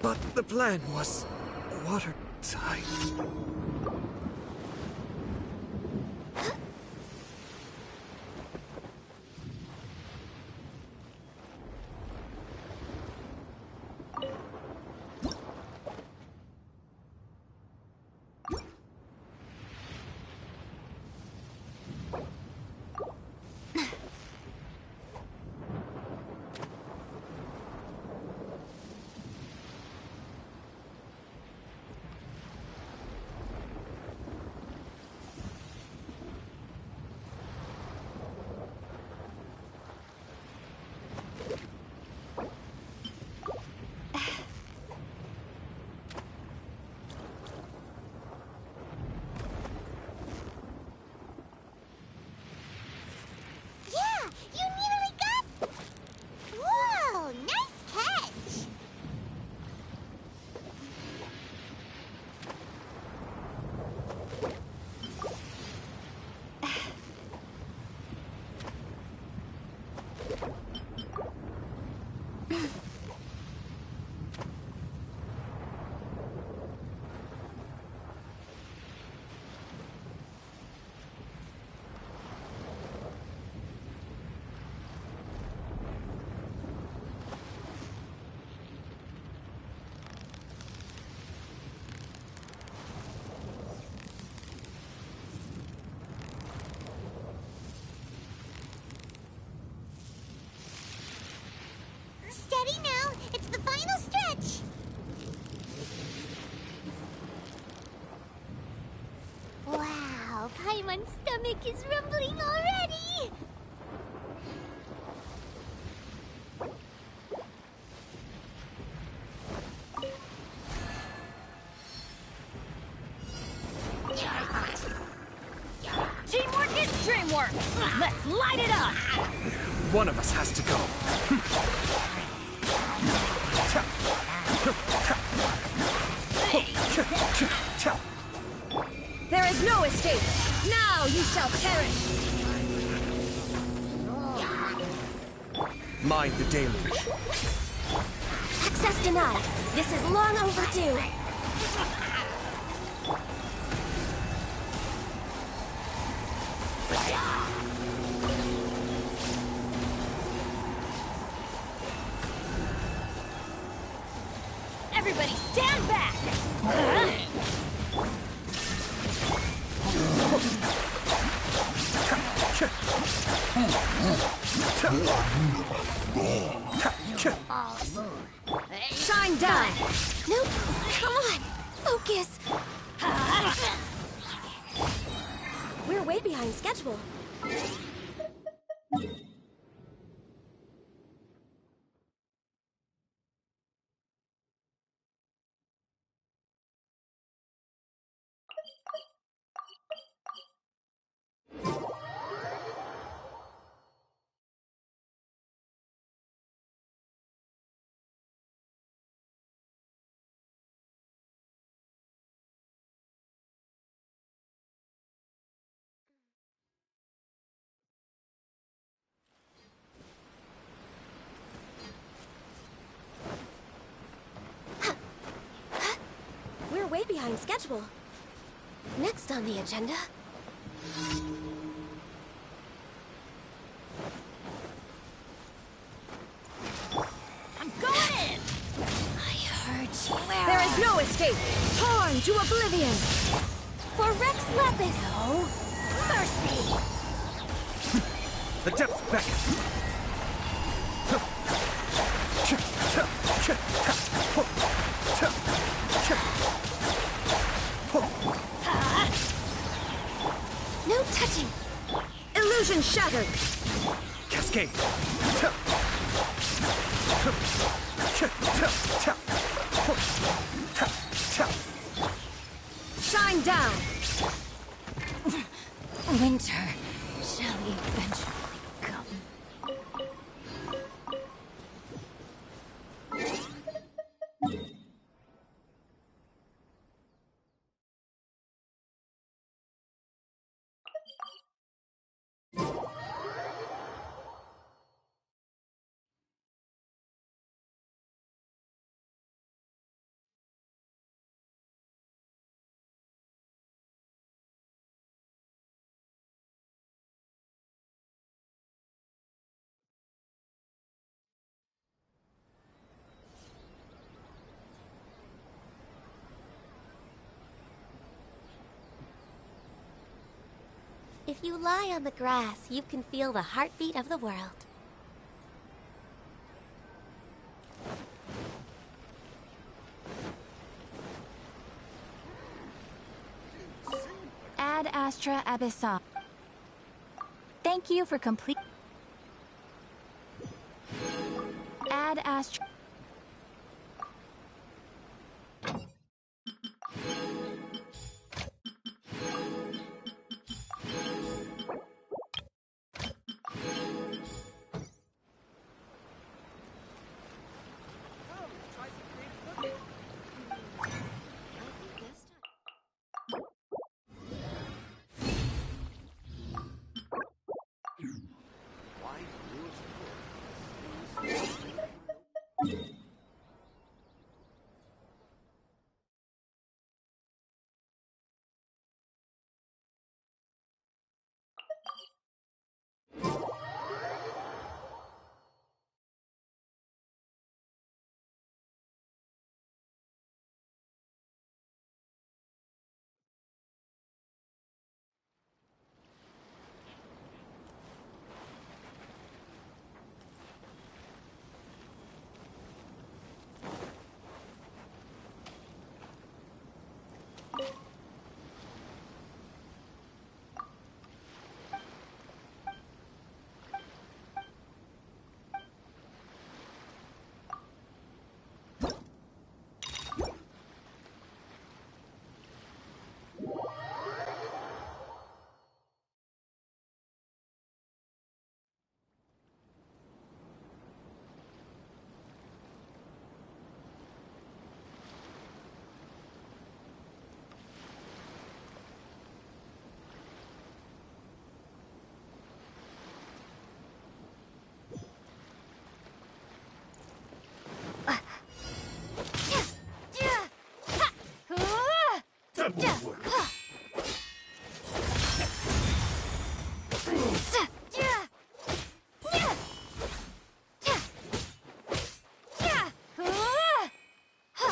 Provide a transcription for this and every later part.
But the plan was watertight. You nearly got... Whoa, nice catch! Steady now, it's the final stretch. Wow, Paimon's stomach is rumbling already. Teamwork is dreamwork! Let's light it up! One of us has to go. There is no escape! Now you shall perish! Mind the deluge. Access denied. This is long overdue. Everybody stand back! Shine down! Nope, come on, focus. We're way behind schedule. We're way behind schedule. Next on the agenda. I'm going in! I heard you. There is no escape! Torn to oblivion! For Rex Lapis. No mercy! The depths beckon. No touching. Illusion shattered! Cascade. Shine down! Winter shall eventually. If you lie on the grass, you can feel the heartbeat of the world. Ad Astra Abyssal. Thank you for complete. Ad Astra.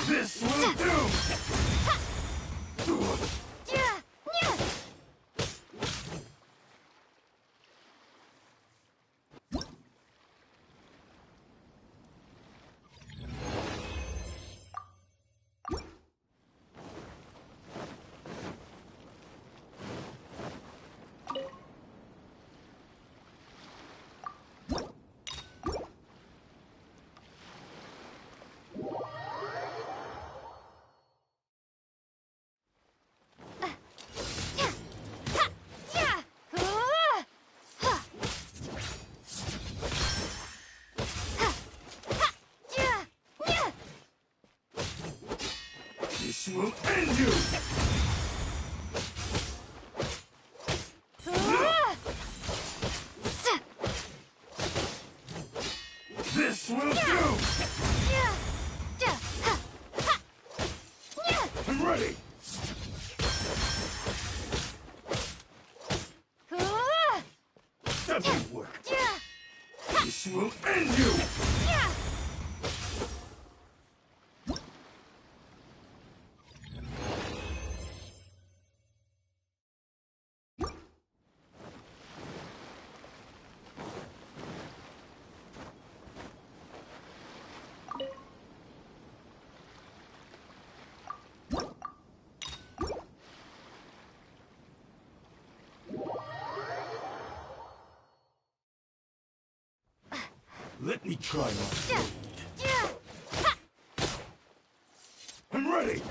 This will do! This will end you! This will do! I'm ready! That won't work! This will end you! Let me try my blade. I'm ready!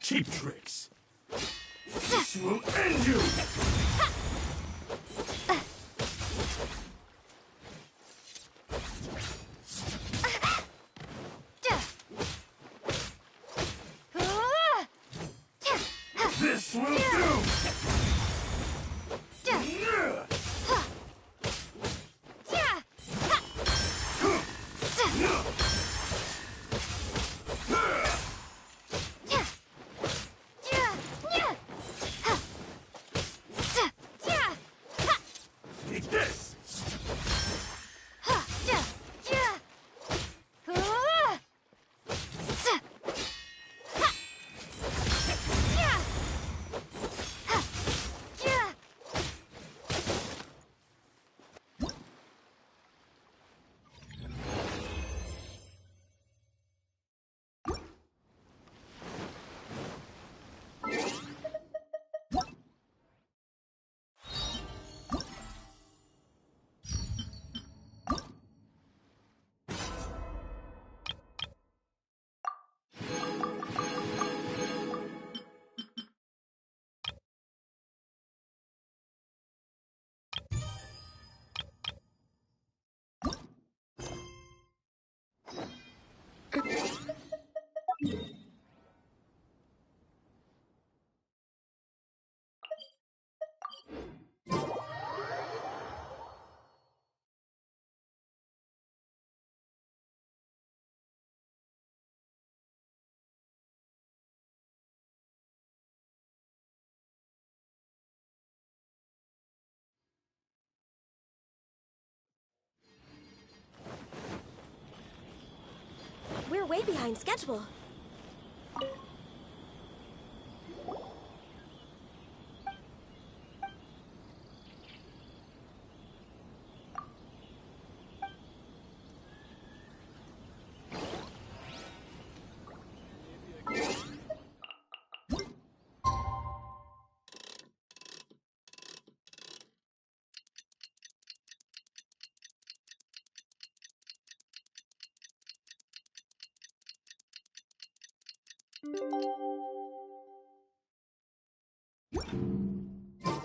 Cheap tricks! This will end you! This will do! We're way behind schedule.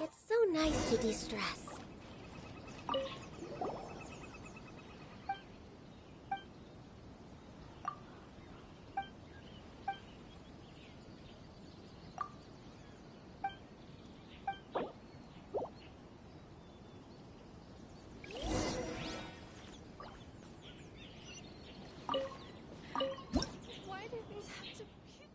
It's so nice to de-stress. Why do things have to be this?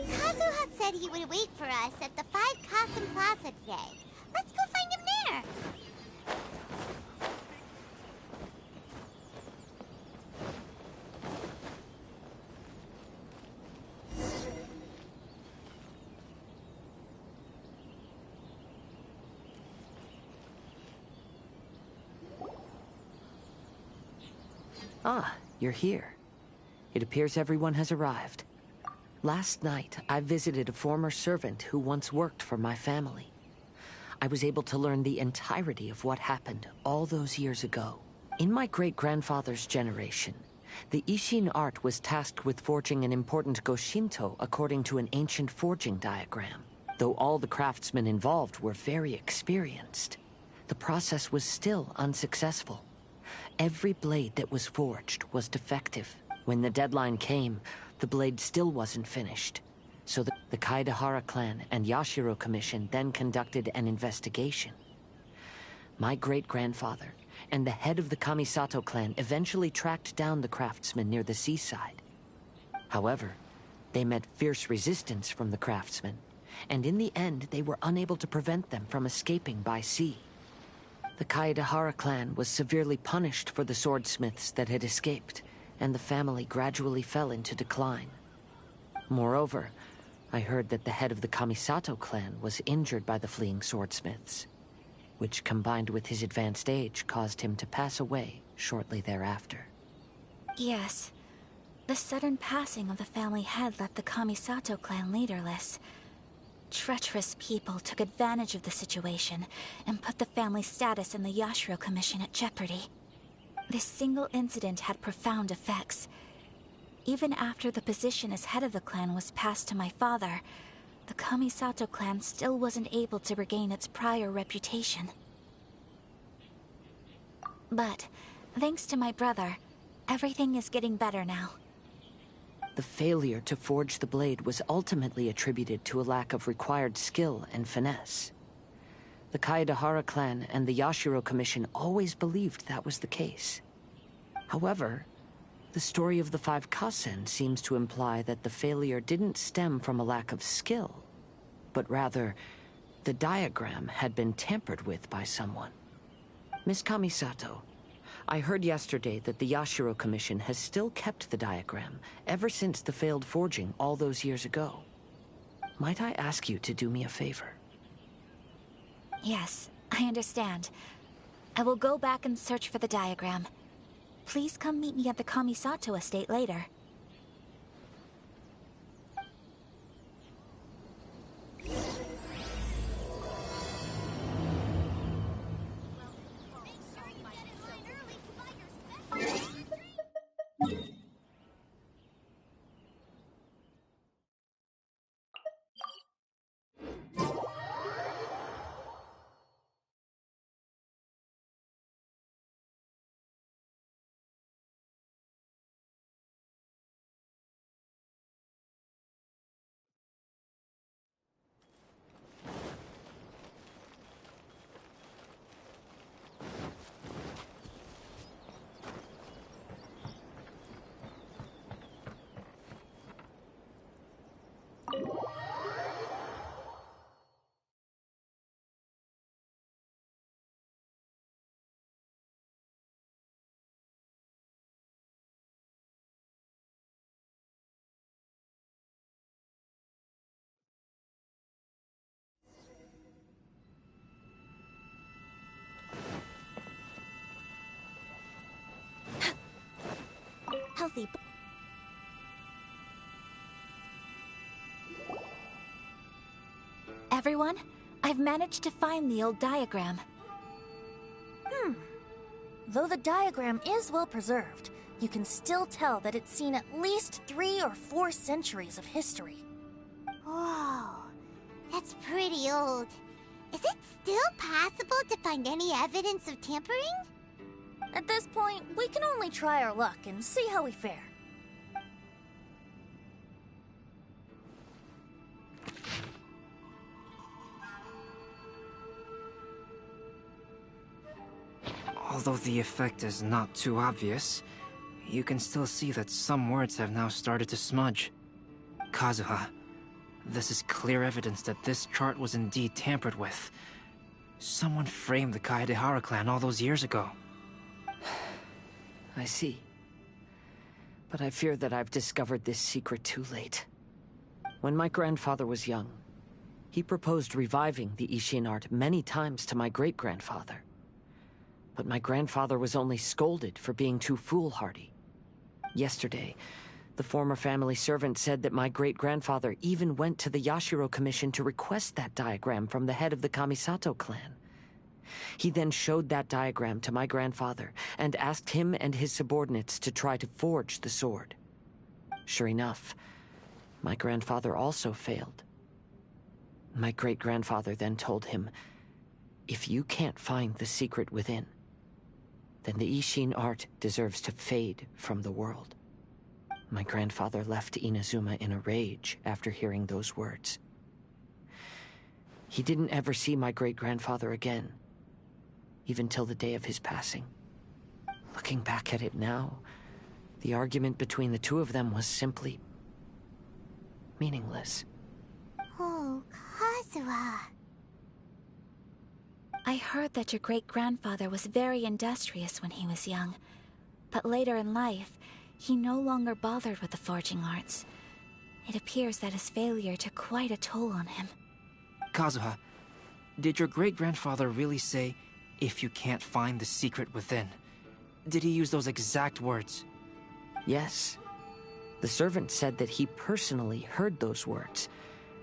Kazuha said he would wait for us at the 5 Kasim Plaza today. Let's go find him there. Ah, you're here. It appears everyone has arrived. Last night, I visited a former servant who once worked for my family. I was able to learn the entirety of what happened all those years ago. In my great-grandfather's generation, the Ishin art was tasked with forging an important Goshinto according to an ancient forging diagram. Though all the craftsmen involved were very experienced, the process was still unsuccessful. Every blade that was forged was defective. When the deadline came, the blade still wasn't finished. So The Kaedahara clan and Yashiro Commission then conducted an investigation. My great-grandfather and the head of the Kamisato clan eventually tracked down the craftsmen near the seaside. However, they met fierce resistance from the craftsmen, and in the end they were unable to prevent them from escaping by sea. The Kaedahara clan was severely punished for the swordsmiths that had escaped, and the family gradually fell into decline. Moreover, I heard that the head of the Kamisato clan was injured by the fleeing swordsmiths, which combined with his advanced age caused him to pass away shortly thereafter. Yes. The sudden passing of the family head left the Kamisato clan leaderless. Treacherous people took advantage of the situation and put the family's status in the Yashiro Commission at jeopardy. This single incident had profound effects. Even after the position as head of the clan was passed to my father, the Kamisato clan still wasn't able to regain its prior reputation. But, thanks to my brother, everything is getting better now. The failure to forge the blade was ultimately attributed to a lack of required skill and finesse. The Kaedahara clan and the Yashiro Commission always believed that was the case. However, the story of the 5 Kasen seems to imply that the failure didn't stem from a lack of skill, but rather, the diagram had been tampered with by someone. Miss Kamisato, I heard yesterday that the Yashiro Commission has still kept the diagram ever since the failed forging all those years ago. Might I ask you to do me a favor? Yes, I understand. I will go back and search for the diagram. Please come meet me at the Kamisato estate later. Healthy. Everyone, I've managed to find the old diagram. Though the diagram is well preserved, you can still tell that it's seen at least 3 or 4 centuries of history. Whoa, that's pretty old. Is it still possible to find any evidence of tampering? At this point, we can only try our luck and see how we fare. Although the effect is not too obvious, you can still see that some words have now started to smudge. Kazuha, this is clear evidence that this chart was indeed tampered with. Someone framed the Kaedahara clan all those years ago. I see. But I fear that I've discovered this secret too late. When my grandfather was young, he proposed reviving the Ishin art many times to my great-grandfather. But my grandfather was only scolded for being too foolhardy. Yesterday, the former family servant said that my great-grandfather even went to the Yashiro Commission to request that diagram from the head of the Kamisato clan. He then showed that diagram to my grandfather and asked him and his subordinates to try to forge the sword. Sure enough, my grandfather also failed. My great-grandfather then told him, "If you can't find the secret within, then the Ishin art deserves to fade from the world." My grandfather left Inazuma in a rage after hearing those words. He didn't ever see my great-grandfather again, even till the day of his passing. Looking back at it now, the argument between the two of them was simply meaningless. Oh, Kazuha. I heard that your great-grandfather was very industrious when he was young, but later in life, he no longer bothered with the forging arts. It appears that his failure took quite a toll on him. Kazuha, did your great-grandfather really say, "If you can't find the secret within"? Did he use those exact words? Yes. The servant said that he personally heard those words,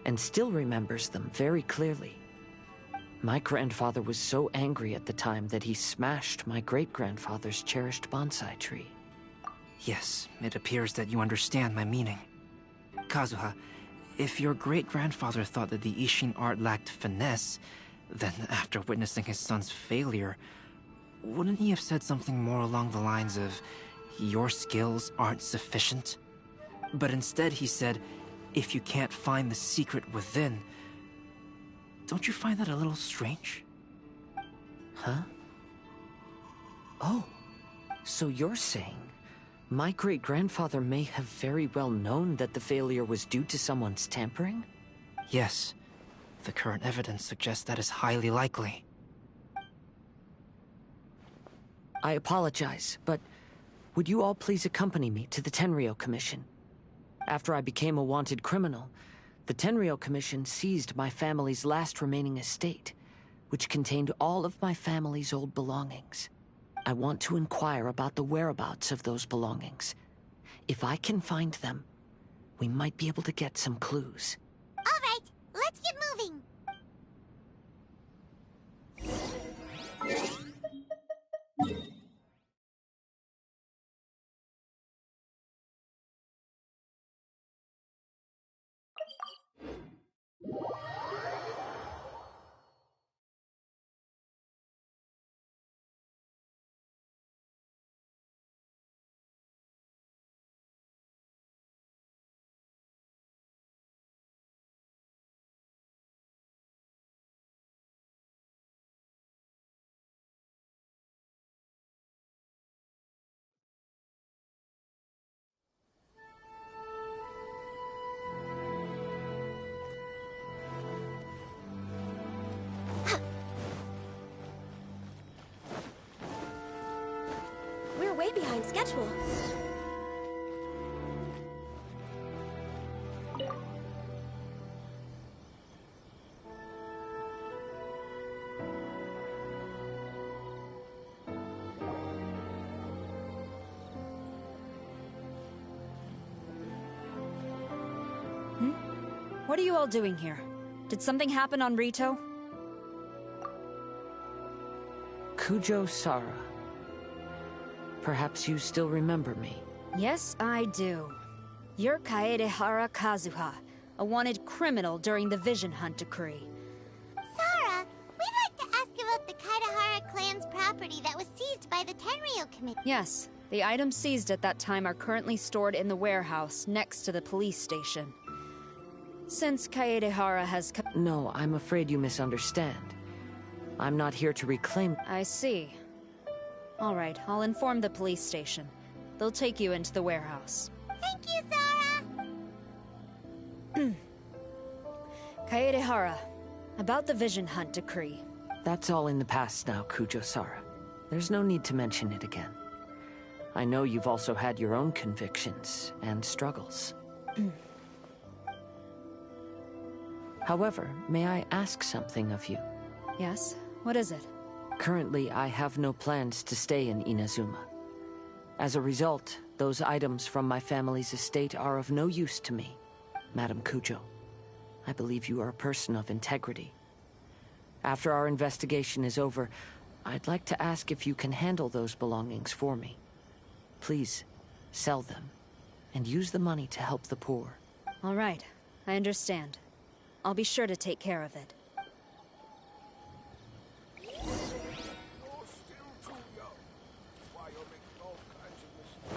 and still remembers them very clearly. My grandfather was so angry at the time that he smashed my great-grandfather's cherished bonsai tree. Yes, it appears that you understand my meaning. Kazuha, if your great-grandfather thought that the Ishin art lacked finesse, then after witnessing his son's failure, wouldn't he have said something more along the lines of, "Your skills aren't sufficient"? But instead he said, "If you can't find the secret within." Don't you find that a little strange? Huh? Oh, so you're saying my great-grandfather may have very well known that the failure was due to someone's tampering? Yes. The current evidence suggests that is highly likely. I apologize, but would you all please accompany me to the Tenryou Commission? After I became a wanted criminal, the Tenryou Commission seized my family's last remaining estate, which contained all of my family's old belongings. I want to inquire about the whereabouts of those belongings. If I can find them, we might be able to get some clues. All right, let's get moving. We're way behind schedule. What are you all doing here? Did something happen on Rito? Kujo Sara. Perhaps you still remember me. Yes, I do. You're Kaedehara Kazuha, a wanted criminal during the Vision Hunt decree. Sara, we'd like to ask about the Kaedehara clan's property that was seized by the Tenryou Committee. Yes, the items seized at that time are currently stored in the warehouse next to the police station. Since Kaedehara has No, I'm afraid you misunderstand. I'm not here to reclaim... I see. All right, I'll inform the police station. They'll take you into the warehouse. Thank you, Sara. Kaedehara, about the Vision Hunt decree. That's all in the past now, Kujo Sara. There's no need to mention it again. I know you've also had your own convictions and struggles. However, may I ask something of you? Yes? What is it? Currently, I have no plans to stay in Inazuma. As a result, those items from my family's estate are of no use to me. Madam Kujo, I believe you are a person of integrity. After our investigation is over, I'd like to ask if you can handle those belongings for me. Please, sell them, and use the money to help the poor. All right, I understand. I'll be sure to take care of it. You're still too young. That's why you're making all kinds of mistakes.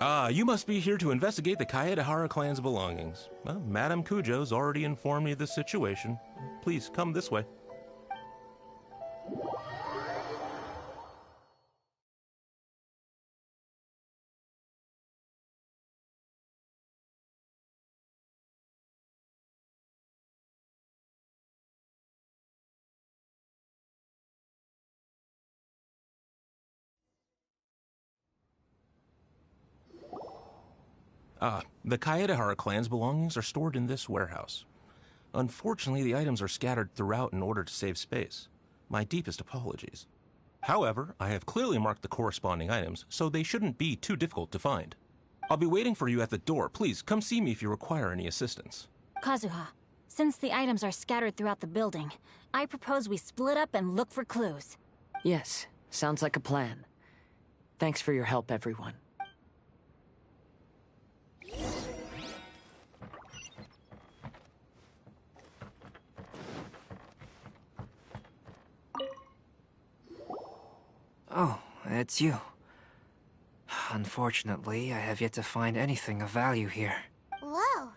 Ah, you must be here to investigate the Kaedehara clan's belongings. Well, Madame Kujo's already informed me of the situation. Please, come this way. The Kaedehara clan's belongings are stored in this warehouse. Unfortunately, the items are scattered throughout in order to save space. My deepest apologies. However, I have clearly marked the corresponding items, so they shouldn't be too difficult to find. I'll be waiting for you at the door. Please, come see me if you require any assistance. Kazuha, since the items are scattered throughout the building, I propose we split up and look for clues. Yes, sounds like a plan. Thanks for your help, everyone. Oh, it's you. Unfortunately, I have yet to find anything of value here. Whoa,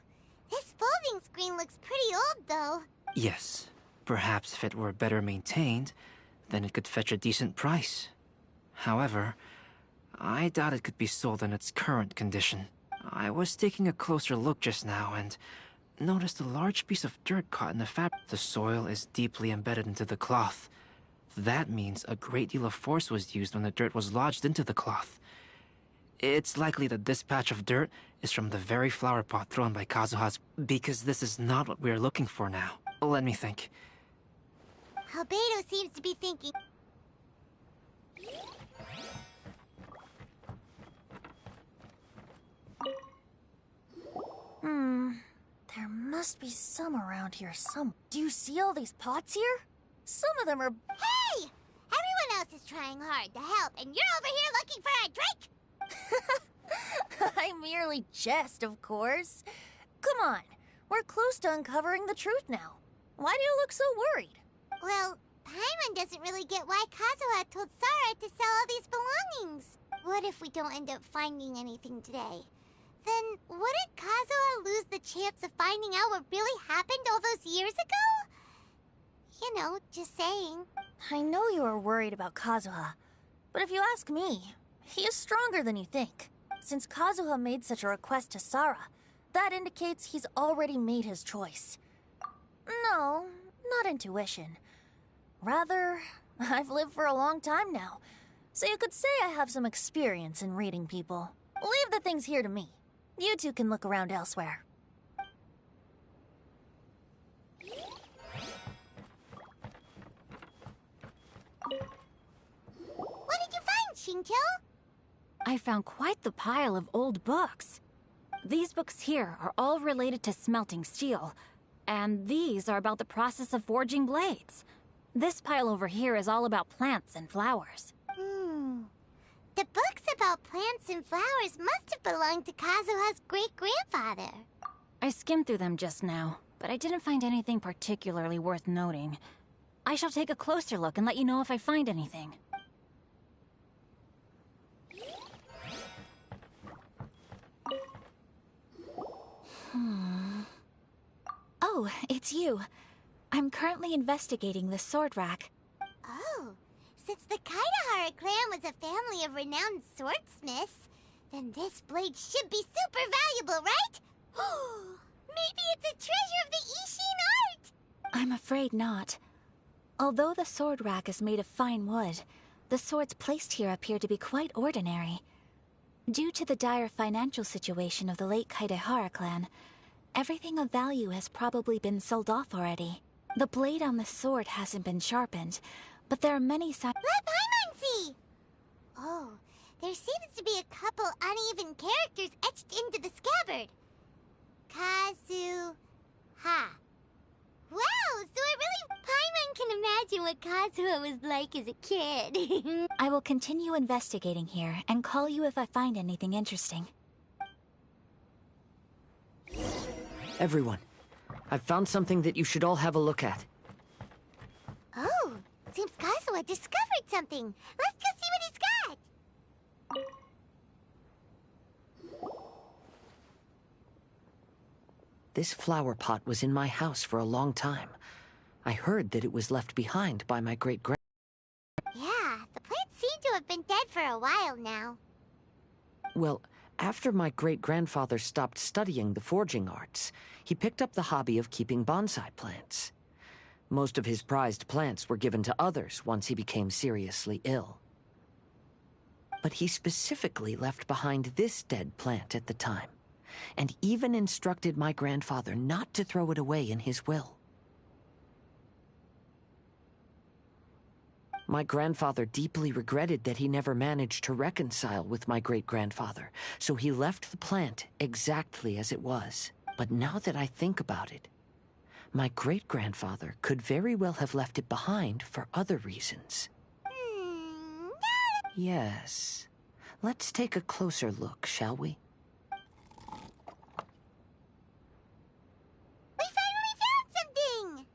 this folding screen looks pretty old, though. Yes, perhaps if it were better maintained, then it could fetch a decent price. However, I doubt it could be sold in its current condition. I was taking a closer look just now and noticed a large piece of dirt caught in the fabric. The soil is deeply embedded into the cloth. That means a great deal of force was used when the dirt was lodged into the cloth. It's likely that this patch of dirt is from the very flower pot thrown by Kazuha's, because this is not what we are looking for now. Let me think. Albedo seems to be thinking. There must be some around here Do you see all these pots here? Some of them are... Hey! Everyone else is trying hard to help, and you're over here looking for a drink? I merely jest, of course. Come on, we're close to uncovering the truth now. Why do you look so worried? Well, Paimon doesn't really get why Kazuha told Sarah to sell all these belongings. What if we don't end up finding anything today? Then wouldn't Kazuha lose the chance of finding out what really happened all those years ago? You know, just saying. I know you are worried about Kazuha, but if you ask me, he is stronger than you think. Since Kazuha made such a request to Sarah, that indicates he's already made his choice. No, not intuition. Rather, I've lived for a long time now, so you could say I have some experience in reading people. Leave the things here to me. You two can look around elsewhere. What did you find, Shincho? I found quite the pile of old books. These books here are all related to smelting steel, and these are about the process of forging blades. This pile over here is all about plants and flowers. The books about plants and flowers must have belonged to Kazuha's great-grandfather. I skimmed through them just now, but I didn't find anything particularly worth noting. I shall take a closer look and let you know if I find anything. Oh, it's you. I'm currently investigating the sword rack. Oh, since the Kaedehara clan was a family of renowned swordsmiths, then this blade should be super valuable, right? Maybe it's a treasure of the Ishin art! I'm afraid not. Although the sword rack is made of fine wood, the swords placed here appear to be quite ordinary. Due to the dire financial situation of the late Kaedehara clan, everything of value has probably been sold off already. The blade on the sword hasn't been sharpened, but there are many signs. Let Paimon see! Oh, there seems to be a couple uneven characters etched into the scabbard. Kazuha. Wow, so I really... Paimon can imagine what Kazuha was like as a kid. I will continue investigating here and call you if I find anything interesting. Everyone, I've found something that you should all have a look at. Oh, seems Kazuha discovered something. Let's go see what he's got. This flower pot was in my house for a long time. I heard that it was left behind by my great-grand... Yeah, the plants seem to have been dead for a while now. Well, after my great-grandfather stopped studying the forging arts, he picked up the hobby of keeping bonsai plants. Most of his prized plants were given to others once he became seriously ill. But he specifically left behind this dead plant at the time, and even instructed my grandfather not to throw it away in his will. My grandfather deeply regretted that he never managed to reconcile with my great-grandfather, so he left the plant exactly as it was. But now that I think about it, my great-grandfather could very well have left it behind for other reasons. Yes. Let's take a closer look, shall we? We finally found something!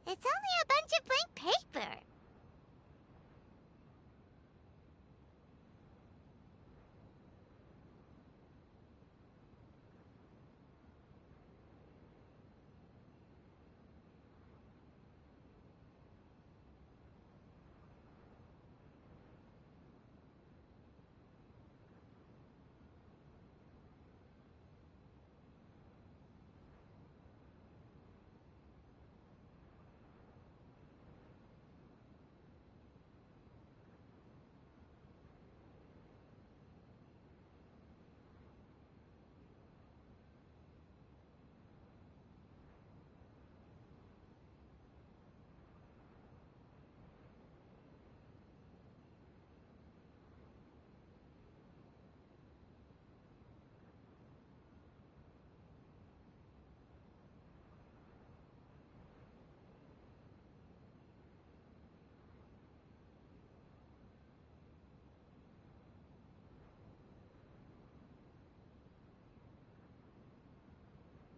It's only a bunch of blank paper.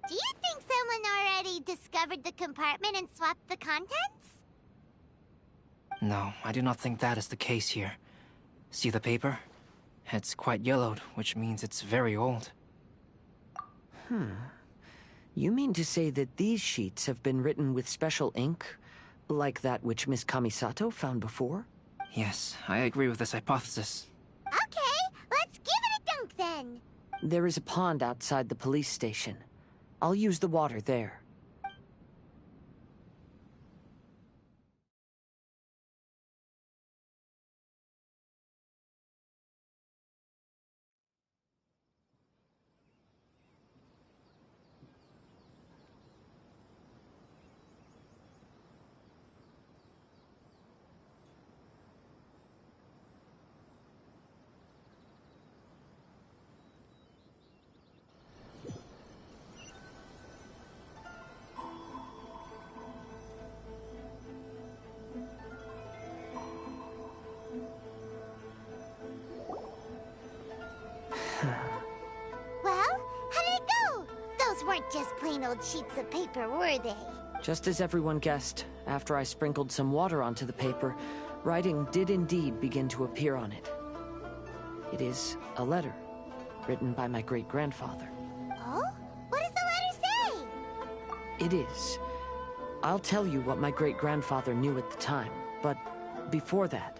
Do you think someone already discovered the compartment and swapped the contents? No, I do not think that is the case here. See the paper? It's quite yellowed, which means it's very old. You mean to say that these sheets have been written with special ink, like that which Miss Kamisato found before? Yes, I agree with this hypothesis. Okay, let's give it a dunk then. There is a pond outside the police station. I'll use the water there. Well, how did it go? Those weren't just plain old sheets of paper, were they? Just as everyone guessed, after I sprinkled some water onto the paper, writing did indeed begin to appear on it. It is a letter, written by my great-grandfather. Oh? What does the letter say? It is. I'll tell you what my great-grandfather knew at the time, but before that,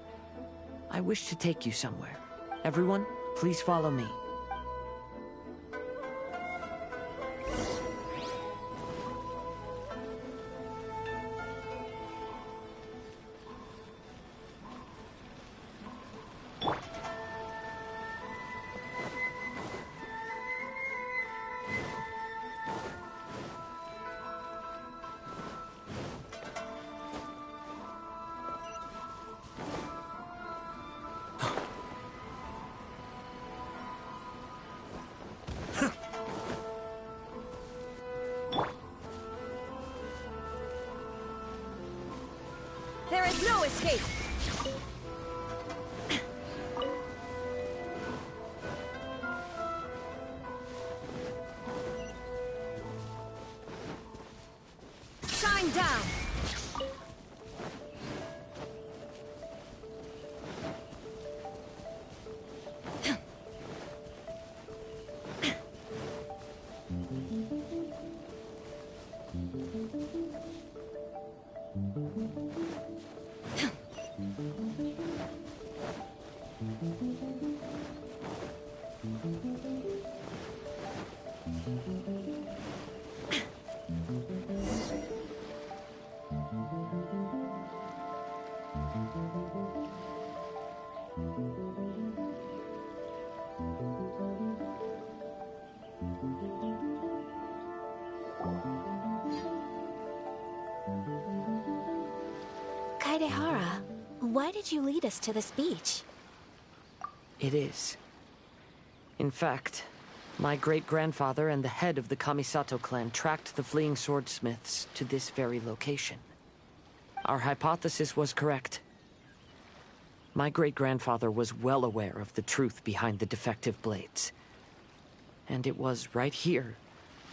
I wish to take you somewhere. Everyone, please follow me. There is no escape! Shine down! Why did you lead us to this beach? It is. In fact, my great-grandfather and the head of the Kamisato clan tracked the fleeing swordsmiths to this very location. Our hypothesis was correct. My great-grandfather was well aware of the truth behind the defective blades. And it was right here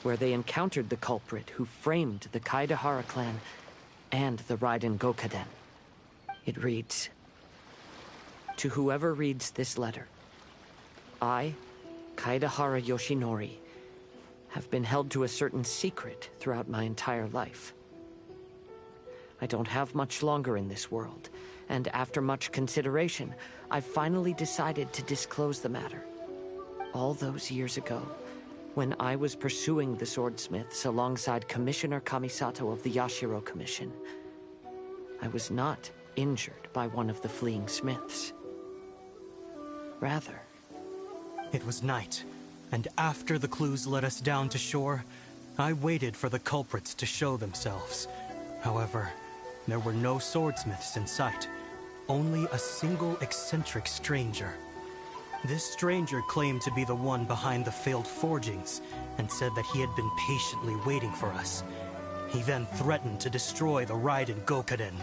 where they encountered the culprit who framed the Kaedahara clan and the Raiden Gokaden. It reads, "To whoever reads this letter, I, Kaedahara Yoshinori, have been held to a certain secret throughout my entire life. I don't have much longer in this world, and after much consideration, I've finally decided to disclose the matter. All those years ago, when I was pursuing the swordsmiths alongside Commissioner Kamisato of the Yashiro Commission, I was not injured by one of the fleeing smiths. Rather, it was night, and after the clues led us down to shore, I waited for the culprits to show themselves. However, there were no swordsmiths in sight, only a single eccentric stranger. This stranger claimed to be the one behind the failed forgings, and said that he had been patiently waiting for us. He then threatened to destroy the Raiden Gokaden.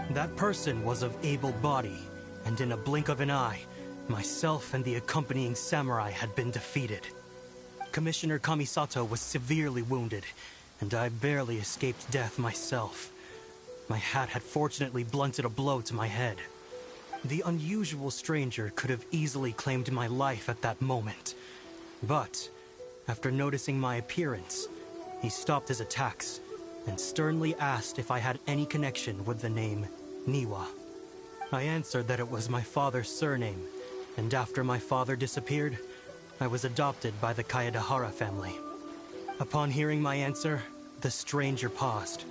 That person was of able body, and in a blink of an eye, myself and the accompanying samurai had been defeated. Commissioner Kamisato was severely wounded, and I barely escaped death myself. My hat had fortunately blunted a blow to my head. The unusual stranger could have easily claimed my life at that moment. But, after noticing my appearance, he stopped his attacks and sternly asked if I had any connection with the name Niwa. I answered that it was my father's surname, and after my father disappeared, I was adopted by the Kaedahara family. Upon hearing my answer, the stranger paused.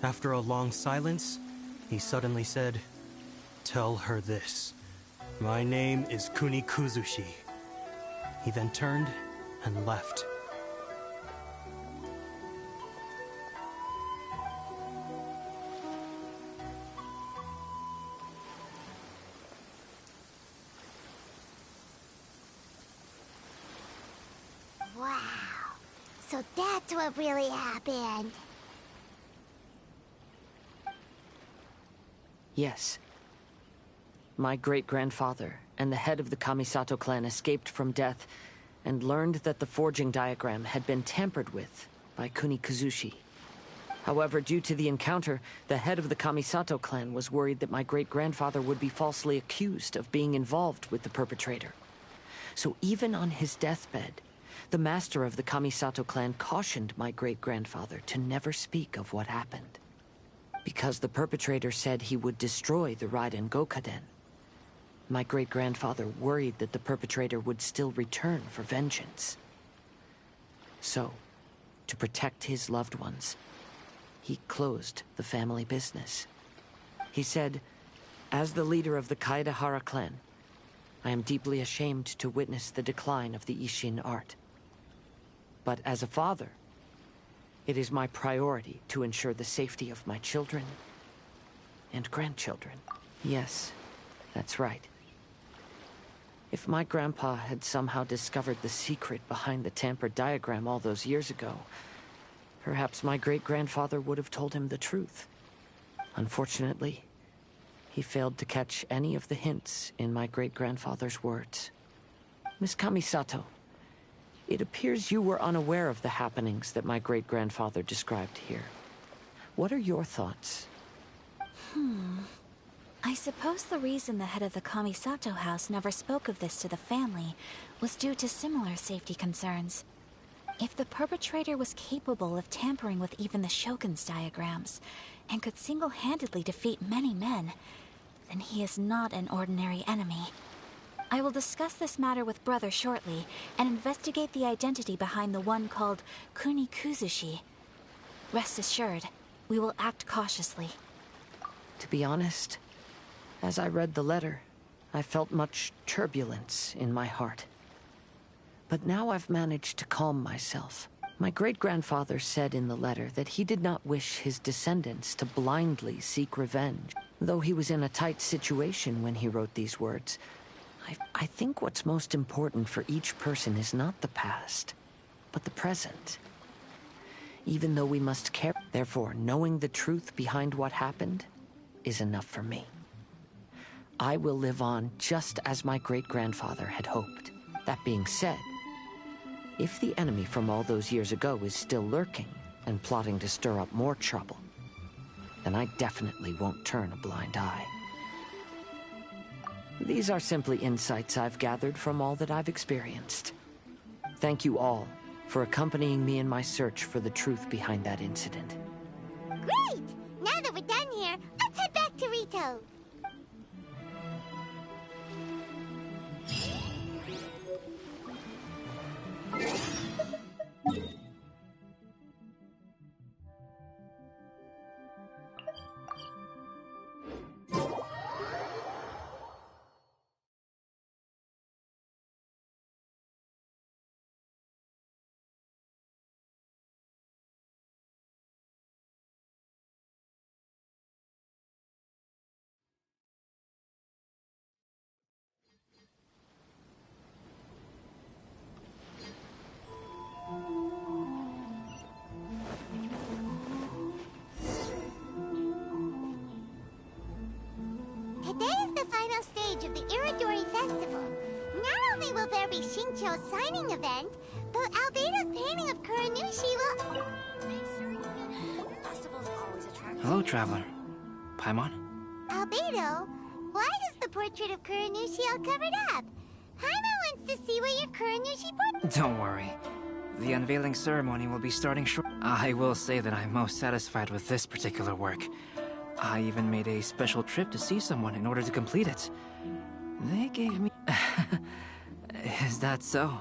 After a long silence, he suddenly said, "Tell her this. My name is Kuni Kuzushi." He then turned and left. Wow. So that's what really happened. Yes. My great-grandfather and the head of the Kamisato clan escaped from death and learned that the forging diagram had been tampered with by Kuni Kuzushi. However, due to the encounter, the head of the Kamisato clan was worried that my great-grandfather would be falsely accused of being involved with the perpetrator. So even on his deathbed, the master of the Kamisato clan cautioned my great-grandfather to never speak of what happened. Because the perpetrator said he would destroy the Raiden Gokaden, my great-grandfather worried that the perpetrator would still return for vengeance. So, to protect his loved ones, he closed the family business. He said, "As the leader of the Kaedahara clan, I am deeply ashamed to witness the decline of the Isshin art. But as a father, it is my priority to ensure the safety of my children and grandchildren." Yes, that's right. If my grandpa had somehow discovered the secret behind the tampered diagram all those years ago, perhaps my great-grandfather would have told him the truth. Unfortunately, he failed to catch any of the hints in my great-grandfather's words. Miss Kamisato, it appears you were unaware of the happenings that my great-grandfather described here. What are your thoughts? I suppose the reason the head of the Kamisato house never spoke of this to the family was due to similar safety concerns. If the perpetrator was capable of tampering with even the Shogun's diagrams, and could single-handedly defeat many men, then he is not an ordinary enemy. I will discuss this matter with Brother shortly, and investigate the identity behind the one called Kuni Kuzushi. Rest assured, we will act cautiously. To be honest, as I read the letter, I felt much turbulence in my heart. But now I've managed to calm myself. My great-grandfather said in the letter that he did not wish his descendants to blindly seek revenge. Though he was in a tight situation when he wrote these words, I think what's most important for each person is not the past, but the present. Even though we must care, therefore, knowing the truth behind what happened is enough for me. I will live on just as my great-grandfather had hoped. That being said, if the enemy from all those years ago is still lurking and plotting to stir up more trouble, then I definitely won't turn a blind eye. These are simply insights I've gathered from all that I've experienced. Thank you all for accompanying me in my search for the truth behind that incident. Great! Now that we're done here, let's head back to Rito. Today is the final stage of the Iridori Festival. Not only will there be Shincho's signing event, but Albedo's painting of Kuranushi will... Hello, Traveler. Paimon? Albedo, why is the portrait of Kuranushi all covered up? Paimon wants to see what your Kuranushi portrait... Don't worry. The unveiling ceremony will be starting short. I will say that I'm most satisfied with this particular work. I even made a special trip to see someone in order to complete it. They gave me... Is that so?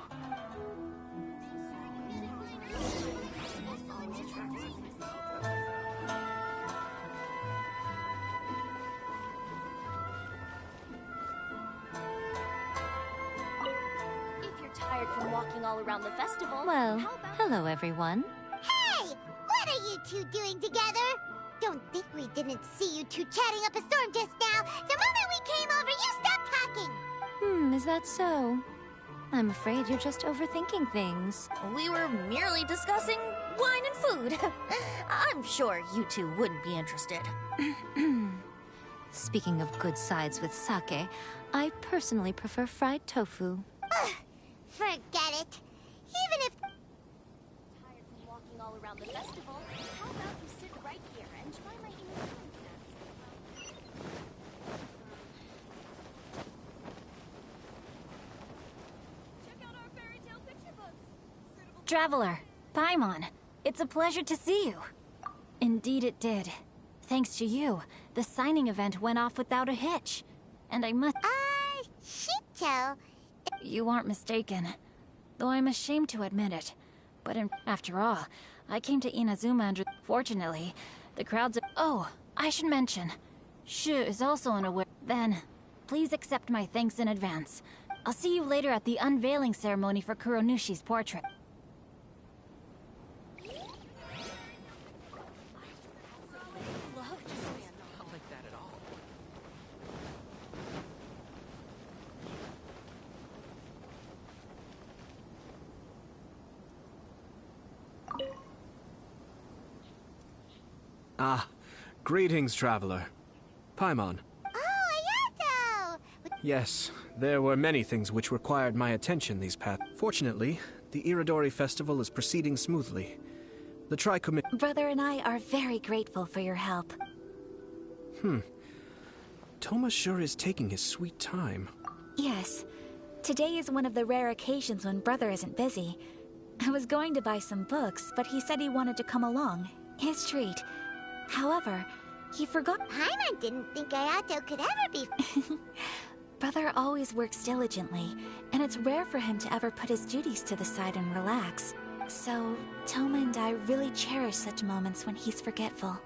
If you're tired from walking all around the festival, Well, how about... hello everyone. Hey! What are you two doing together? Don't think we didn't see you two chatting up a storm just now. The moment we came over, you stopped talking. Is that so? I'm afraid you're just overthinking things. We were merely discussing wine and food. I'm sure you two wouldn't be interested. Speaking of good sides with sake, I personally prefer fried tofu. Forget it. Even if... Tired from walking all around the festival, how about you sit right here and try my English snacks? Check out our fairy tale picture books. Traveler, Paimon, it's a pleasure to see you. Indeed it did. Thanks to you, the signing event went off without a hitch. And I must... Shincho... You aren't mistaken. Though I'm ashamed to admit it. But after all, I came to Inazuma and... Fortunately, the crowds... Oh, I should mention. Shu is also unaware... Then, please accept my thanks in advance. I'll see you later at the unveiling ceremony for Kuronushi's portrait. Ah, greetings, traveler. Paimon. Oh, Ayato! Yes, there were many things which required my attention these past... Fortunately, the Iridori Festival is proceeding smoothly. The tri-commit... Brother and I are very grateful for your help. Toma sure is taking his sweet time. Yes. Today is one of the rare occasions when Brother isn't busy. I was going to buy some books, but he said he wanted to come along. His treat. However, he forgot... Paimon didn't think Ayato could ever be... Brother always works diligently, and it's rare for him to ever put his duties to the side and relax. So, Toma and I really cherish such moments when he's forgetful.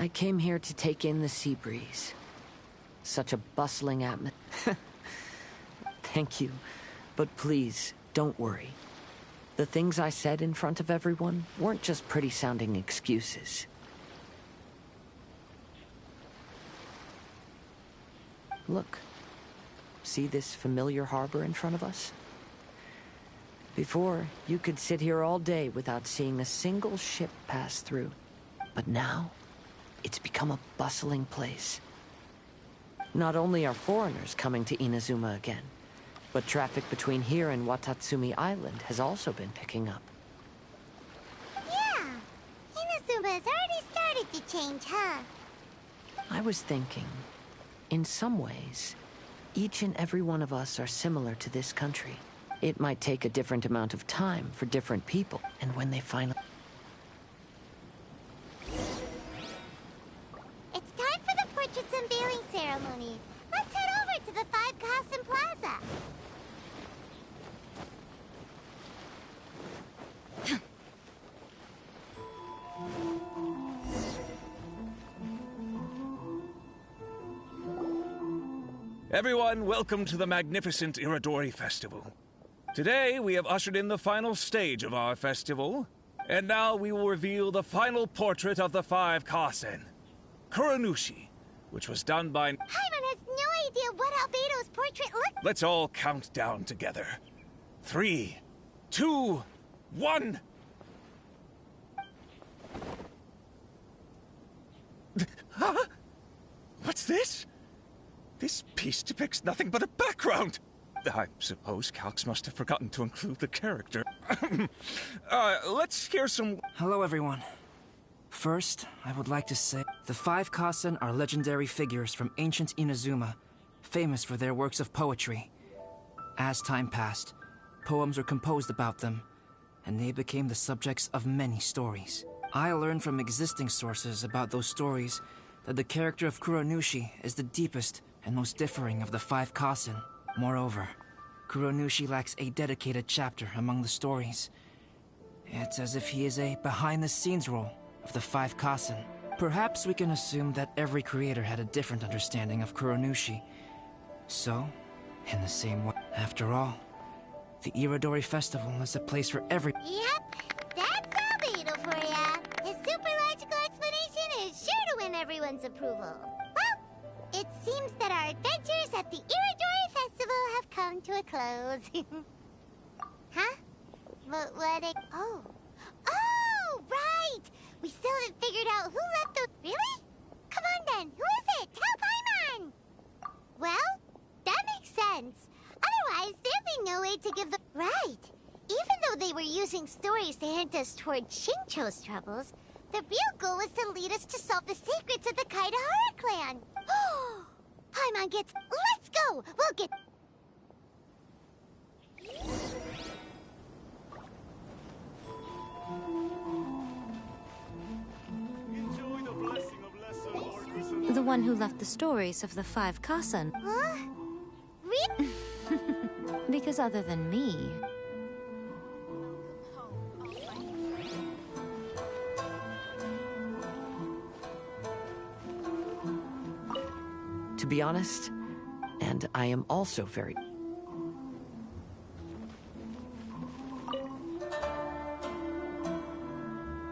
I came here to take in the sea breeze. Such a bustling atmosphere. Thank you, but please, don't worry. The things I said in front of everyone weren't just pretty-sounding excuses. Look. See this familiar harbor in front of us? Before, you could sit here all day without seeing a single ship pass through. But now, it's become a bustling place. Not only are foreigners coming to Inazuma again, but traffic between here and Watatsumi Island has also been picking up. Yeah, Inazuma's already started to change, huh? I was thinking, in some ways, each and every one of us are similar to this country. It might take a different amount of time for different people, and when they finally... It's time for the portraits unveiling ceremony. Let's head over to the Five Kasen Plaza. Everyone, welcome to the magnificent Iridori Festival. Today, we have ushered in the final stage of our festival, and now we will reveal the final portrait of the Five Kasen, Kuranushi, which was done by... Paimon has no idea what Albedo's portrait looked... Let's all count down together. 3, 2, 1... Huh? What's this? This piece depicts nothing but a background. I suppose Calx must have forgotten to include the character. Let's hear some... Hello, everyone. First, I would like to say the Five Kasen are legendary figures from ancient Inazuma, famous for their works of poetry. As time passed, poems were composed about them, and they became the subjects of many stories. I learned from existing sources about those stories that the character of Kuranushi is the deepest and most differing of the Five Kasen. Moreover, Kuranushi lacks a dedicated chapter among the stories. It's as if he is a behind-the-scenes role of the Five Kasen. Perhaps we can assume that every creator had a different understanding of Kuranushi. So, in the same way, after all, the Iridori Festival is a place for every... Yep, that's Albedo for ya. His super logical explanation is sure to win everyone's approval. Well, it seems that our adventures at the Iridori Festival have come to a close. Huh? Oh. Oh, right! We still haven't figured out who left the... Really? Come on then, who is it? Tell Paimon! Well, that makes sense. Otherwise, there'd be no way to give the... Right. Even though they were using stories to hint us toward Shincho's troubles, the real goal was to lead us to solve the secrets of the Kaidahara clan. Oh, Paimon gets... Let's go! We'll get... The one who left the stories of the Five Kasen. Huh? Really? Because other than me... To be honest, and I am also very...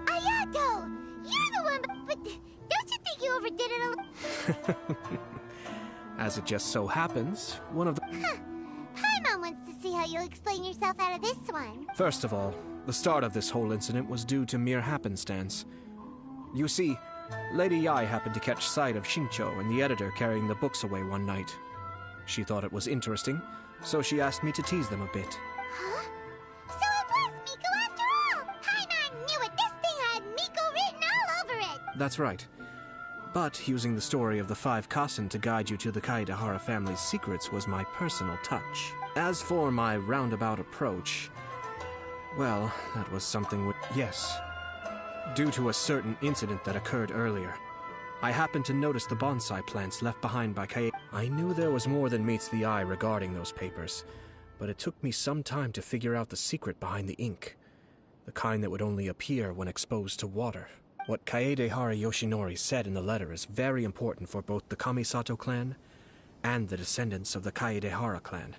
Ayato! You're the one, but don't you think you overdid it a little? As it just so happens, one of the... Huh. Paimon wants to see how you'll explain yourself out of this one. First of all, the start of this whole incident was due to mere happenstance. You see, Lady Yai happened to catch sight of Shincho and the editor carrying the books away one night. She thought it was interesting, so she asked me to tease them a bit. Huh? So it was Miko after all! Paimon knew it! This thing had Miko written all over it! That's right. But using the story of the Five Kasen to guide you to the Kaidahara family's secrets was my personal touch. As for my roundabout approach, well, that was something yes. Due to a certain incident that occurred earlier, I happened to notice the bonsai plants left behind by Kaede. I knew there was more than meets the eye regarding those papers, but it took me some time to figure out the secret behind the ink. The kind that would only appear when exposed to water. What Kaedehara Yoshinori said in the letter is very important for both the Kamisato clan and the descendants of the Kaedehara clan,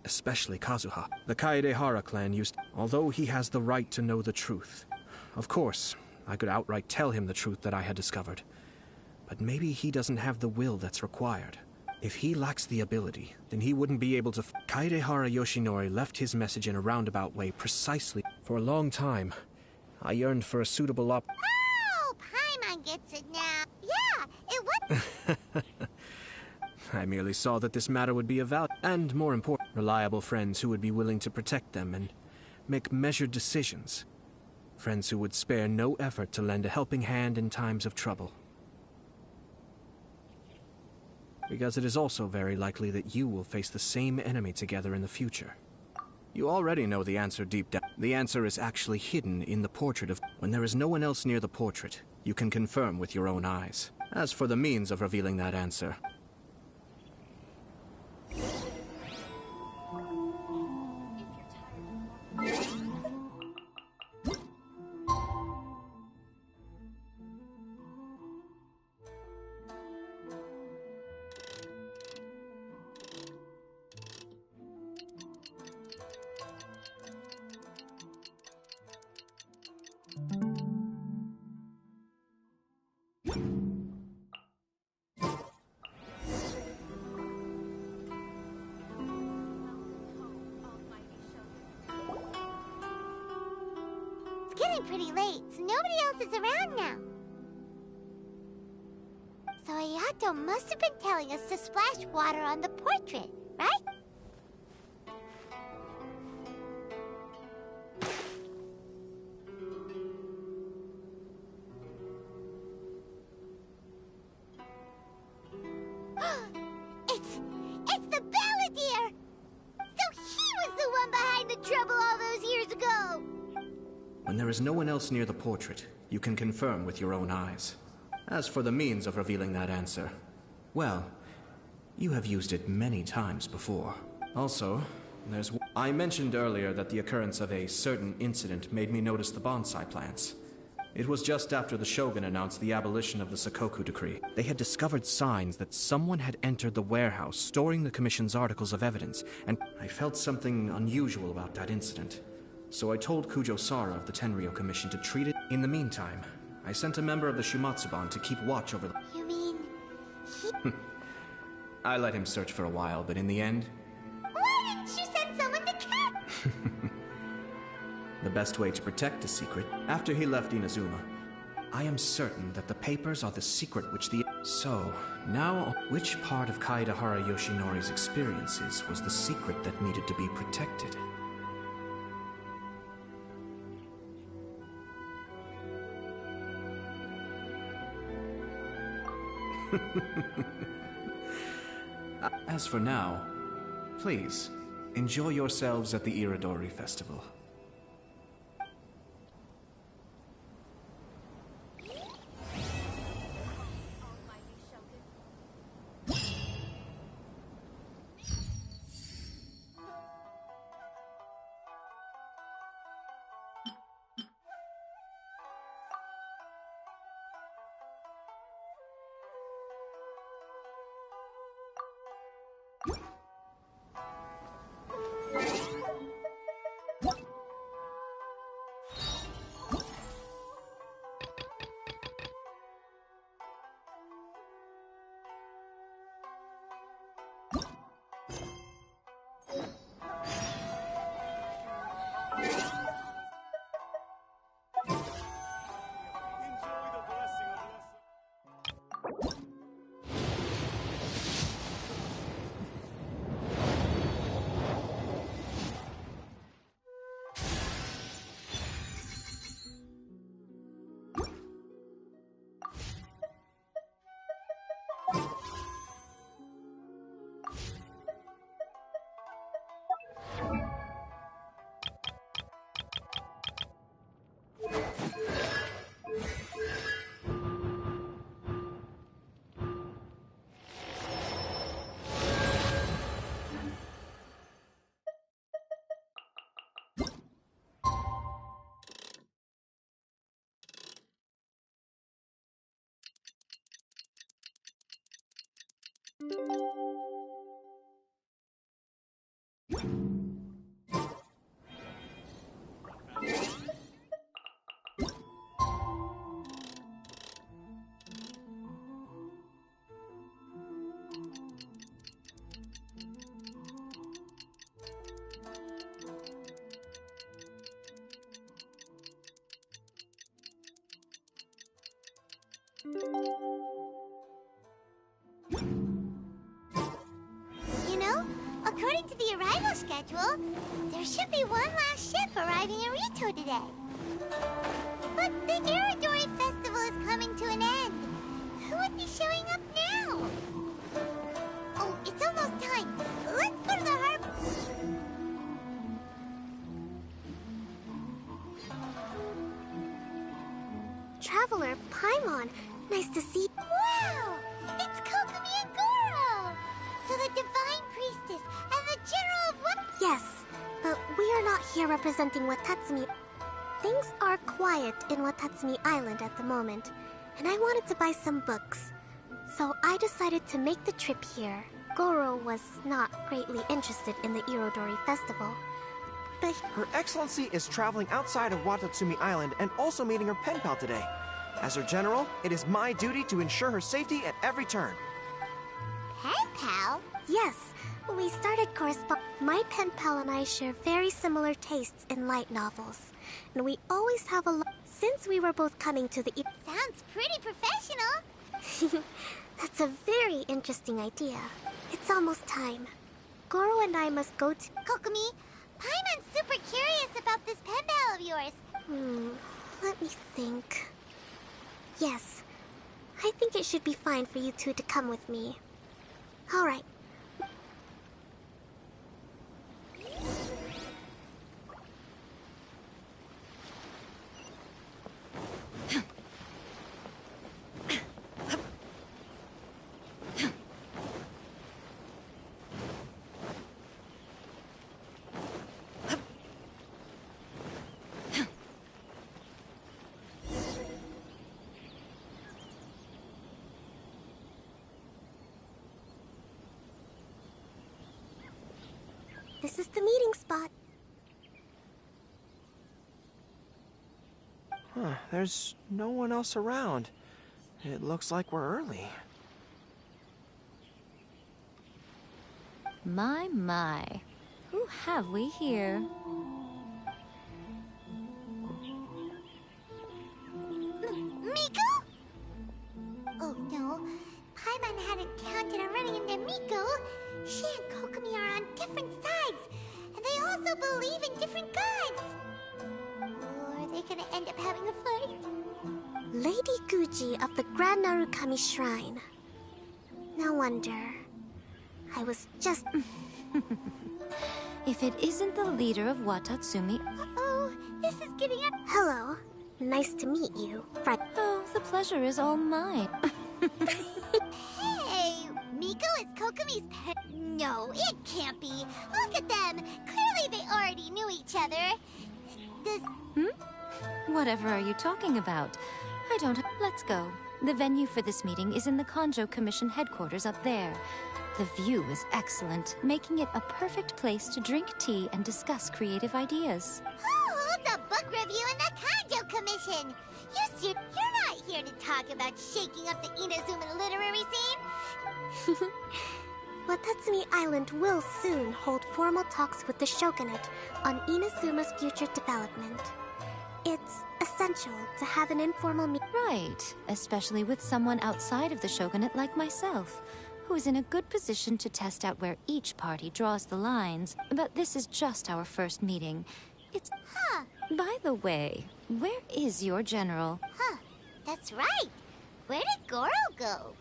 especially Kazuha. The Kaedehara clan used... Although he has the right to know the truth. Of course, I could outright tell him the truth that I had discovered. But maybe he doesn't have the will that's required. If he lacks the ability, then he wouldn't be able to... Kaedehara Yoshinori left his message in a roundabout way precisely. For a long time, I yearned for a suitable Oh, Paimon gets it now. Yeah, it would... I merely saw that this matter would be of value, and more important, reliable friends who would be willing to protect them and make measured decisions. Friends who would spare no effort to lend a helping hand in times of trouble. Because it is also very likely that you will face the same enemy together in the future. You already know the answer deep down. The answer is actually hidden in the portrait of... When there is no one else near the portrait, you can confirm with your own eyes. As for the means of revealing that answer... It's getting pretty late, so nobody else is around now. So Ayato must have been telling us to splash water on the portrait, right? It's the Balladeer! So he was the one behind the trouble all those years ago! When there is no one else near the portrait, you can confirm with your own eyes. As for the means of revealing that answer, well, you have used it many times before. Also, there's... I mentioned earlier that the occurrence of a certain incident made me notice the bonsai plants. It was just after the Shogun announced the abolition of the Sakoku decree. They had discovered signs that someone had entered the warehouse storing the Commission's articles of evidence, and I felt something unusual about that incident. So I told Kujo Sara of the Tenryo Commission to treat it. In the meantime, I sent a member of the Shumatsuban to keep watch over the... You mean... he... I let him search for a while, but in the end... Why didn't you send someone to catch... The best way to protect a secret, after he left Inazuma, I am certain that the papers are the secret which the... So, now, which part of Kaedehara Yoshinori's experiences was the secret that needed to be protected? As for now, please, enjoy yourselves at the Iridori Festival. According to the arrival schedule, there should be one last ship arriving in Rito today. But the Irodori Festival is coming to an end. Who would be showing up now? Oh, it's almost time. Let's go to the harbor. Traveler Paimon, nice to see. Wow! It's Kokomi and Goro! So the Divine Priestess and the General of what? Yes, but we are not here representing Watatsumi. Things are quiet in Watatsumi Island at the moment, and I wanted to buy some books. So I decided to make the trip here. Goro was not greatly interested in the Irodori Festival, but... Her Excellency is traveling outside of Watatsumi Island and also meeting her pen pal today. As her general, it is my duty to ensure her safety at every turn. Pen pal? Yes, we started corresponding. My pen pal and I share very similar tastes in light novels, and we always have a lot. Since we were both coming to the... Sounds pretty professional. That's a very interesting idea. It's almost time. Goro and I must go to... Kokomi, Paimon's super curious about this pen pal of yours. Let me think. Yes, I think it should be fine for you two to come with me. All right. This is the meeting spot. There's no one else around. It looks like we're early. My. Who have we here? Miko? Oh no, Paimon hadn't counted on running into Miko. She and Kokomi are on different sides, and they also believe in different gods. Or are they gonna end up having a fight? Lady Guji of the Grand Narukami Shrine. No wonder. I was just... If it isn't the leader of Watatsumi... Uh-oh, this is getting up... Hello. Nice to meet you, friend. Oh, the pleasure is all mine. Hey, Miko is Kokomi's pet. No, it can't be. Look at them. Clearly they already knew each other. Does... Whatever are you talking about? I don't... Let's go. The venue for this meeting is in the Kanjo Commission headquarters up there. The view is excellent, making it a perfect place to drink tea and discuss creative ideas. Who holds a book review in the Kanjo Commission? You're not here to talk about shaking up the Inazuma literary scene? Watatsumi Island will soon hold formal talks with the Shogunate on Inazuma's future development. It's essential to have an informal meeting. Right, especially with someone outside of the Shogunate like myself, who is in a good position to test out where each party draws the lines. But this is just our first meeting. It's... Huh. By the way, where is your general? Huh, that's right. Where did Goro go?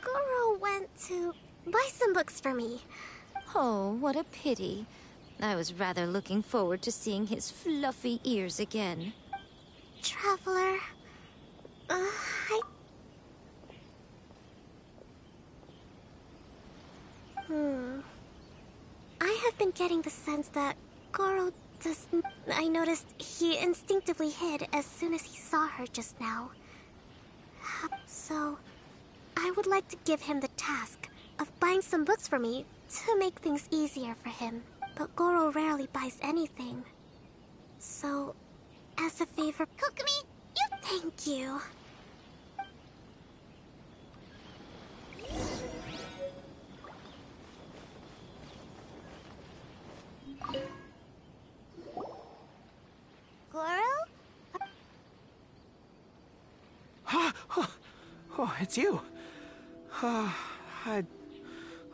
Goro went to buy some books for me. Oh, what a pity. I was rather looking forward to seeing his fluffy ears again. Traveler, I have been getting the sense that Goro does... I noticed he instinctively hid as soon as he saw her just now. So, I would like to give him the task of buying some books for me to make things easier for him. But Goro rarely buys anything. So, as a favor... Kokomi, Thank you. Goro? Oh, it's you.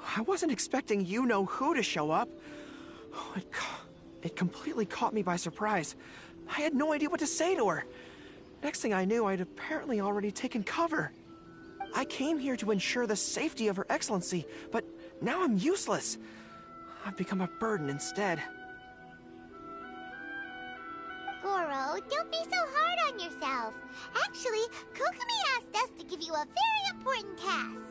I wasn't expecting you-know-who to show up. Oh, it completely caught me by surprise. I had no idea what to say to her. Next thing I knew, I'd apparently already taken cover. I came here to ensure the safety of Her Excellency, but now I'm useless. I've become a burden instead. Goro, don't be so hard on yourself. Actually, Kokumi asked us to give you a very important task.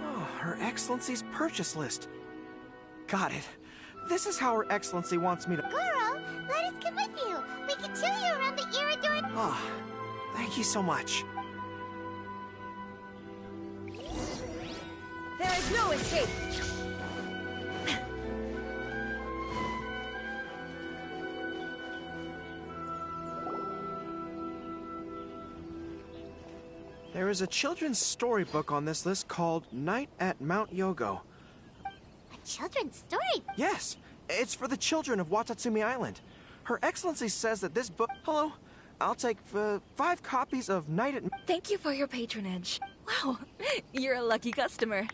Oh, Her Excellency's purchase list. Got it. This is how Her Excellency wants me to— Goro, let us come with you. We can show you around the Iridori— Ah, thank you so much. There is no escape! There is a children's storybook on this list called Night at Mount Yogo. A children's story? Yes, it's for the children of Watatsumi Island. Her Excellency says that this book— Hello, I'll take 5 copies of Night at— Thank you for your patronage. Wow, you're a lucky customer.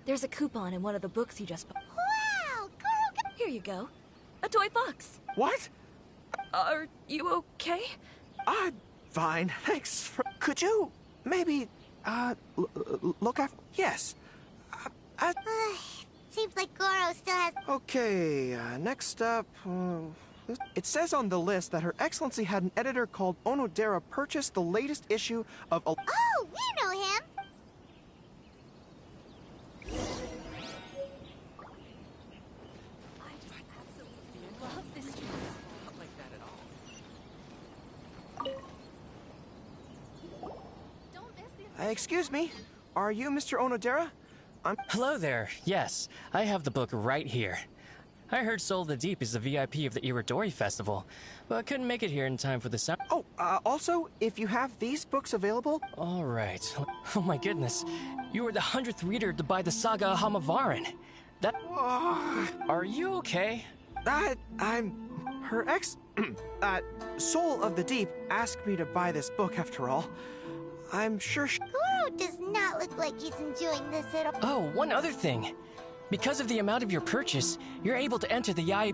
There's a coupon in one of the books you just bought. Wow, Goro! Here you go. A toy fox. What? Are you okay? I'm fine, thanks for— Could you maybe, look after— Yes. Seems like Goro still has— Okay, next up, it says on the list that Her Excellency had an editor called Onodera purchase the latest issue of— Oh, we know him! Excuse me, are you Mr. Onodera? Hello there. Yes, I have the book right here. I heard Soul of the Deep is the VIP of the Iridori Festival, but couldn't make it here in time for the sound. Oh, also, if you have these books available— All right. Oh my goodness. You were the 100th reader to buy the Saga of Hamavaran. That— Are you okay? I'm— Her Soul of the Deep asked me to buy this book after all. I'm sure Goro does not look like he's enjoying this at all. Oh, one other thing. Because of the amount of your purchase, you're able to enter the Yai...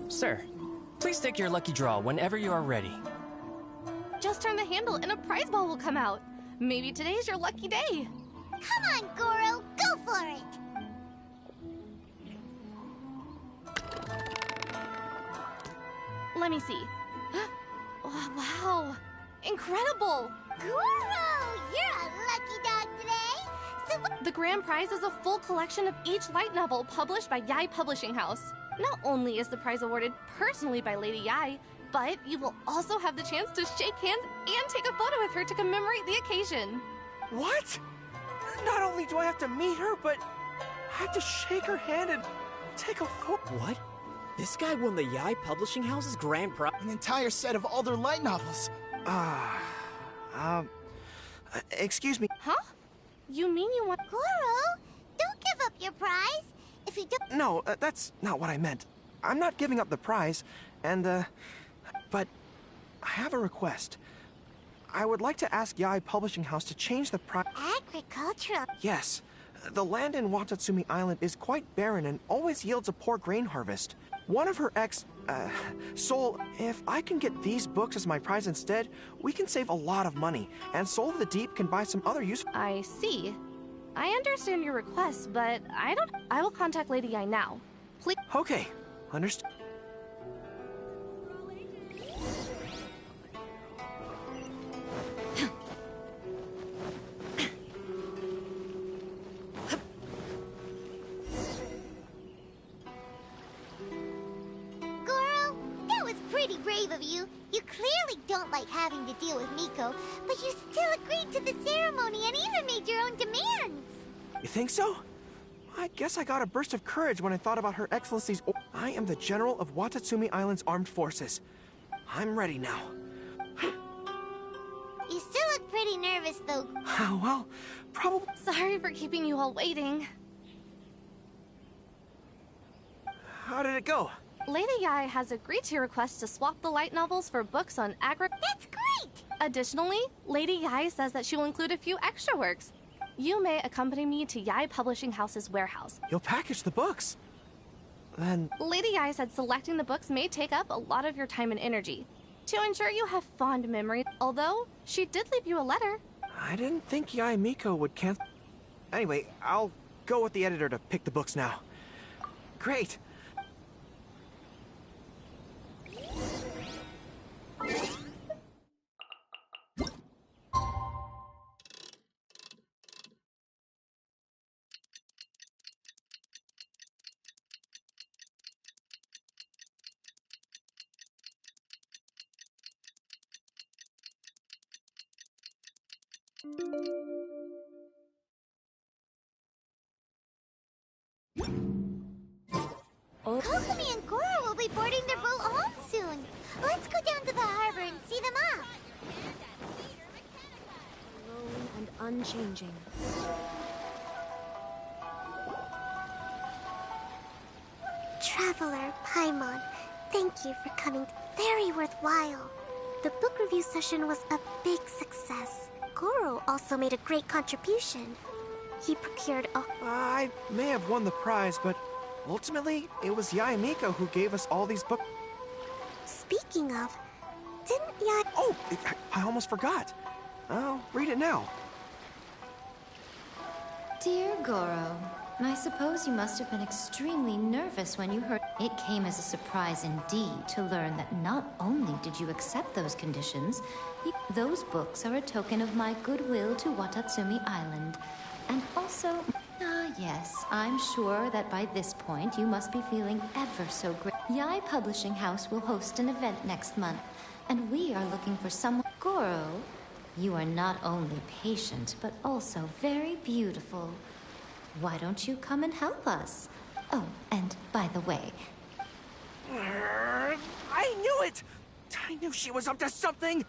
Sir, please take your lucky draw whenever you are ready. Just turn the handle and a prize ball will come out. Maybe today's your lucky day. Come on, Goro, go for it! Let me see. Oh, wow, incredible! Goro, you're a lucky dog today! So the grand prize is a full collection of each light novel published by Yai Publishing House. Not only is the prize awarded personally by Lady Yai, but you will also have the chance to shake hands and take a photo with her to commemorate the occasion. What? Not only do I have to meet her, but I have to shake her hand and take a photo. What? This guy won the Yai Publishing House's grand prize? An entire set of all their light novels. Excuse me. Huh? You mean you want— Goro, don't give up your prize. If you don't— No, that's not what I meant. I'm not giving up the prize, and, but I have a request. I would like to ask Yai Publishing House to change the price— Agricultural— Yes. The land in Watatsumi Island is quite barren and always yields a poor grain harvest. One of her Soul, if I can get these books as my prize instead, we can save a lot of money, and Soul of the Deep can buy some other use— I see. I understand your request, but I will contact Lady Yai now. Please— Okay, understood. Pretty brave of you. You clearly don't like having to deal with Miko, but you still agreed to the ceremony and even made your own demands. You think so? I guess I got a burst of courage when I thought about Her Excellency's— I am the General of Watatsumi Island's Armed Forces. I'm ready now. You still look pretty nervous, though. Well, probably— Sorry for keeping you all waiting. How did it go? Lady Yai has agreed to your request to swap the light novels for books on That's great! Additionally, Lady Yai says that she will include a few extra works. You may accompany me to Yai Publishing House's warehouse. You'll package the books. Then... Lady Yai said selecting the books may take up a lot of your time and energy. To ensure you have fond memories, although she did leave you a letter. I didn't think Yai Miko would cancel... Anyway, I'll go with the editor to pick the books now. Great! Kokomi and Goro will be boarding their boat home soon. Let's go down to the harbor and see them off. Alone and unchanging. Traveler, Paimon, thank you for coming. Very worthwhile. The book review session was a big success. Goro also made a great contribution. He procured a... I may have won the prize, but ultimately, it was Yai Miko who gave us all these books. Speaking of, didn't Yai... Oh, I almost forgot. I'll read it now. Dear Goro, I suppose you must have been extremely nervous when you heard. It came as a surprise indeed to learn that not only did you accept those conditions, those books are a token of my goodwill to Watatsumi Island. And also, yes, I'm sure that by this point you must be feeling ever so great. Yai Publishing House will host an event next month, and we are looking for someone. Goro, you are not only patient, but also very beautiful. Why don't you come and help us? Oh, and by the way... I knew it! I knew she was up to something!